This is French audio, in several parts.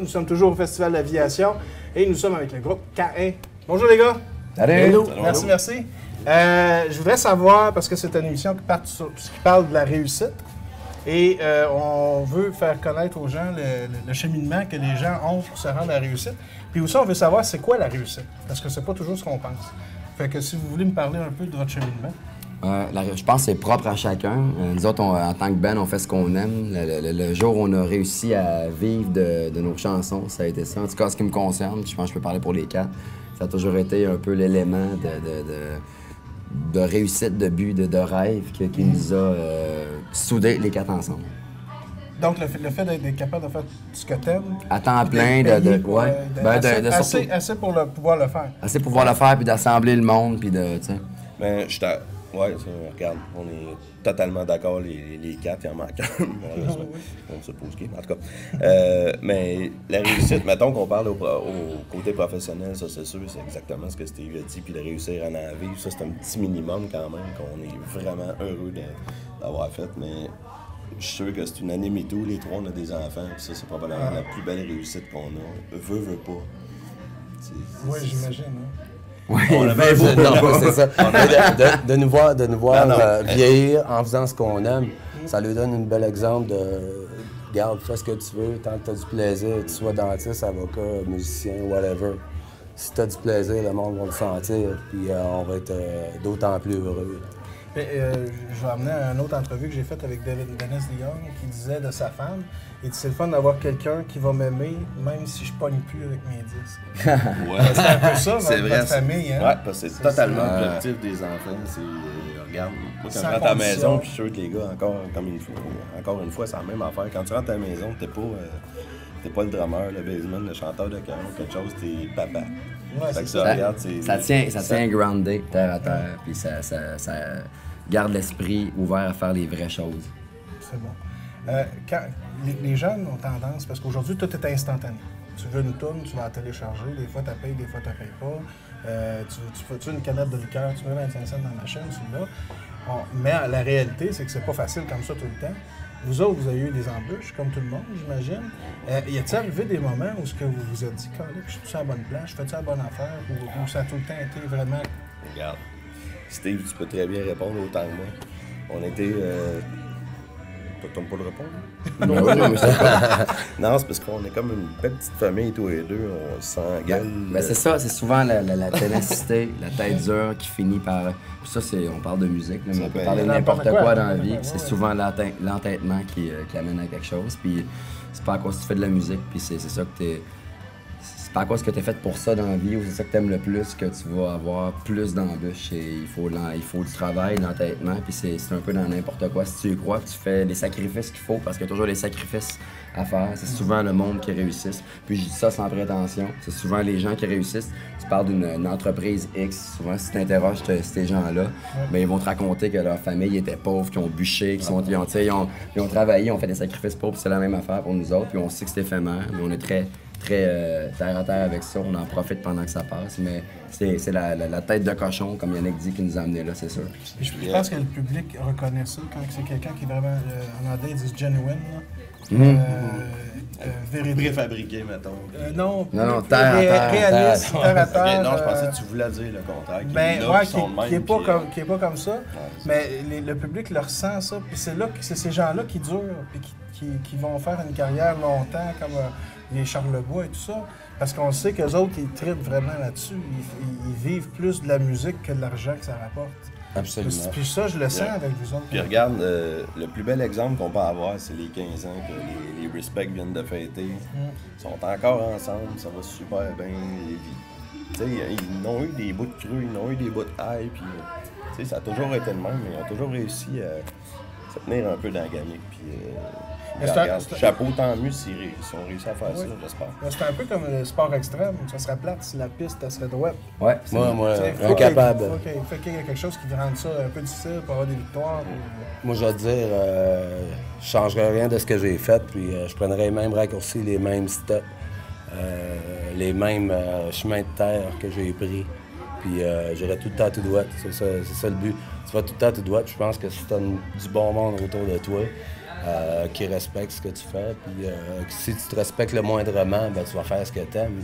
sommes toujours au Festival d'aviation et nous sommes avec le groupe K1. Bonjour les gars. Salut. Merci, merci. Je voudrais savoir, parce que c'est une émission qui parle de la réussite, et on veut faire connaître aux gens le cheminement que les gens ont pour se rendre à la réussite. Puis aussi, on veut savoir c'est quoi la réussite, parce que c'est pas toujours ce qu'on pense. Fait que si vous voulez me parler un peu de votre cheminement. Je pense que c'est propre à chacun. Nous autres, en tant que band, on fait ce qu'on aime. Le jour où on a réussi à vivre de nos chansons, ça a été ça. En tout cas, en ce qui me concerne, je pense que je peux parler pour les quatre, ça a toujours été un peu l'élément de réussite, de but, de rêve qui nous a soudés les quatre ensemble. Donc, le fait d'être capable de faire ce que t'aimes... À temps plein, assez pour pouvoir le faire. Assez pour pouvoir le faire, puis d'assembler le monde, puis de... Ben, ouais, regarde, on est totalement d'accord, les quatre, il en manque un, malheureusement. On se pose qui, en tout cas. Mais la réussite, mettons qu'on parle au côté professionnel, ça c'est sûr, c'est exactement ce que Steve a dit, puis de réussir à en vivre, ça c'est un petit minimum quand même, qu'on est vraiment heureux d'avoir fait, mais je suis sûr que c'est unanime et tout, les trois on a des enfants, puis ça c'est probablement la plus belle réussite qu'on a, veut pas. Oui, j'imagine, hein. Oui, on avait c'est ça. De nous voir vieillir en faisant ce qu'on aime, ça lui donne un bel exemple de regarde, fais ce que tu veux, tant que tu as du plaisir, que tu sois dentiste, avocat, musicien, whatever. Si tu as du plaisir, le monde va le sentir, puis on va être d'autant plus heureux. Je vais amener à une autre entrevue que j'ai faite avec Dennis DeYoung qui disait de sa femme, il dit c'est le fun d'avoir quelqu'un qui va m'aimer même si je pogne plus avec mes disques. Ouais. C'est un peu ça, c'est vrai, votre famille. Hein? Ouais, parce que c'est totalement productif des enfants. Regarde, moi quand je rentre à la maison, puis je suis sûr que les gars, encore une fois, c'est la même affaire. Quand tu rentres à la maison, t'es pas le drummer, le bassman, le chanteur de chœur, quelque chose, t'es papa. Ouais, ça tient groundé, terre à terre, puis ça garde l'esprit ouvert à faire les vraies choses. C'est bon. Quand les jeunes ont tendance, parce qu'aujourd'hui, tout est instantané. Tu veux une tourne, tu vas la télécharger, des fois tu payes, des fois tu payes pas. Tu veux une canette de liqueur, tu veux 25 cents dans la machine, tu l'as. Mais la réalité, c'est que c'est pas facile comme ça tout le temps. Vous autres, vous avez eu des embûches, comme tout le monde, j'imagine. Y a-t-il arrivé des moments où vous vous êtes dit, je suis à la bonne place, je fais-tu la bonne affaire, ou ça a tout le temps été vraiment... Regarde, Steve, tu peux très bien répondre autant que moi. On était... T'as pas de répondre? Non, c'est parce qu'on est comme une belle petite famille, tous les deux, on s'engueule. Ben c'est ça, c'est souvent la ténacité, la tête dure qui finit par... Puis ça, on parle de musique, mais on peut parler de n'importe quoi dans la vie. C'est souvent l'entêtement qui amène à quelque chose. Puis c'est pas à cause que tu fais de la musique, puis c'est ça que t'es... C'est pas à cause que t'es fait pour ça dans la vie ou c'est ça que t'aimes le plus que tu vas avoir plus d'embûches. Il faut du travail, l'entêtement, puis c'est un peu dans n'importe quoi. Si tu y crois, tu fais les sacrifices qu'il faut parce qu'il y a toujours des sacrifices à faire. C'est souvent le monde qui réussisse. Puis je dis ça sans prétention. C'est souvent les gens qui réussissent. Tu parles d'une entreprise X. Souvent, si tu interroges ces gens-là, ben, ils vont te raconter que leur famille était pauvre, qu'ils ont bûché, ils ont travaillé, ils ont fait des sacrifices pauvres. C'est la même affaire pour nous autres. Puis on sait que c'est éphémère, mais on est très terre à terre avec ça, on en profite pendant que ça passe, mais c'est la tête de cochon, comme Yannick dit, qui nous a amenés là, c'est sûr. Je pense que le public reconnaît ça quand c'est quelqu'un qui est vraiment, en anglais, ils disent genuine, préfabriqué, mettons. Non, terre à terre. Réaliste, terre à terre. Non, je pensais que tu voulais dire le contraire. Qui est pas comme ça, mais le public le ressent ça, puis c'est ces gens-là qui durent, puis qui vont faire une carrière longtemps, comme les Charlebois et tout ça, parce qu'on sait qu'eux autres, ils trippent vraiment là-dessus. Ils vivent plus de la musique que de l'argent que ça rapporte. Absolument. Puis ça, je le sens avec vous autres. Puis regarde, le plus bel exemple qu'on peut avoir, c'est les 15 ans que les Respect viennent de fêter. Ils sont encore ensemble, ça va super bien. Tu sais, ils ont eu des bouts de creux, ils ont eu des bouts de high, puis tu sais, ça a toujours été le même, mais ils ont toujours réussi à se tenir un peu dans la gamique. Puis, chapeau, tant mieux s'ils ont réussi à faire ça, j'espère. C'est un peu comme le sport extrême. Ça serait plate si la piste elle serait droite. Ouais, moi incapable. Il faut qu'il y ait quelque chose qui rende ça un peu difficile pour avoir des victoires. Moi, je vais te dire, je changerais rien de ce que j'ai fait, puis je prendrais les mêmes raccourcis, les mêmes steps, les mêmes chemins de terre que j'ai pris. Puis j'irais tout le temps tout droit. C'est ça le but. Tu vas tout le temps tout droit. Je pense que si tu as du bon monde autour de toi, qui respectent ce que tu fais. Puis si tu te respectes le moindrement, ben, tu vas faire ce que tu aimes.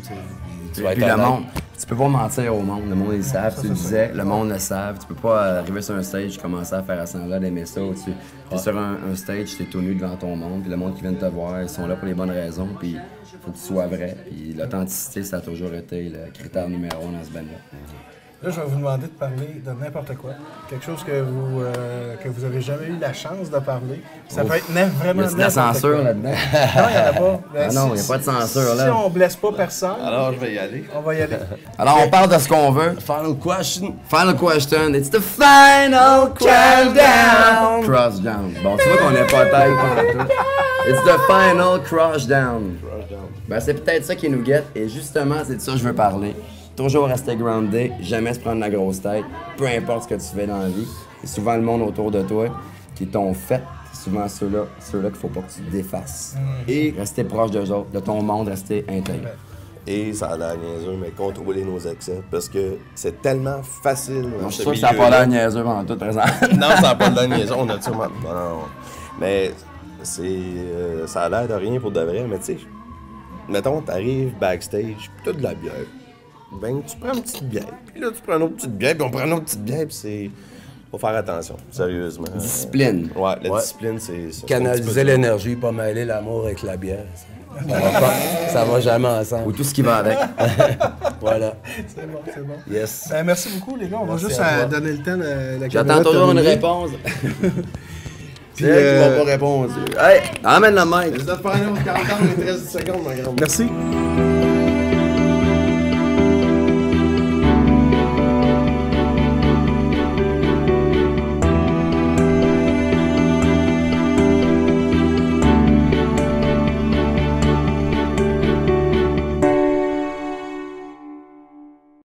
Tu vas puis le monde, tu peux pas mentir au monde. Le monde, ils savent. Tu le disais, le monde le savent. Tu peux pas arriver sur un stage, commencer à faire à semblant d'aimer ça. Tu es sur un stage, tu es tout nu devant ton monde. Puis le monde qui vient te voir, ils sont là pour les bonnes raisons. Puis faut que tu sois vrai. Puis l'authenticité, ça a toujours été le critère numéro 1 dans ce band-là. Là, je vais vous demander de parler de n'importe quoi. Quelque chose que vous avez jamais eu la chance de parler. Ça peut être vraiment n'importe quoi. Il y a de la censure là-dedans? Non, il n'y en a pas. Ben non, il n'y a pas de censure là. Si on blesse pas personne, Alors, je vais y aller. on va y aller. Alors, on parle de ce qu'on veut. Final question. Final question. It's the final countdown. Cross down. Bon, tu vois qu'on n'est pas taille pendant tout. It's the final crush down. Ben, c'est peut-être ça qui nous guette. Et justement, c'est de ça que je veux parler. Toujours rester groundé, jamais se prendre la grosse tête, peu importe ce que tu fais dans la vie. C'est souvent le monde autour de toi qui t'ont fait, c'est souvent ceux-là qu'il faut pas que tu te défasses. Et rester proche d'eux autres, de ton monde, rester intègre. Et ça a l'air niaiseux, mais contrôler nos excès, parce que c'est tellement facile. Je suis sûr que ça n'a pas l'air niaiseux pendant tout présent. Non, ça n'a pas l'air niaiseux, on a sûrement... Non. Mais ça a l'air de rien pour de vrai, mais tu sais, mettons, t'arrives backstage, pis t'as de la bière. Ben, tu prends une petite bière, puis là, tu prends une autre petite bière, puis on prend une autre petite bière, puis c'est... Faut faire attention, sérieusement. Discipline. Ouais, la discipline, c'est... Canaliser l'énergie, pas mêler l'amour avec la bière. Ça va jamais ensemble. Ou tout ce qui va avec. Voilà. C'est bon, c'est bon. Yes. Merci beaucoup, les gars. On va juste donner le temps de la J'attends toujours une réponse. Puis, elle qui va pas répondre. Hey, emmène la main. Je dois te faire une autre 40 ans, mais 13 secondes, ma grande. Merci.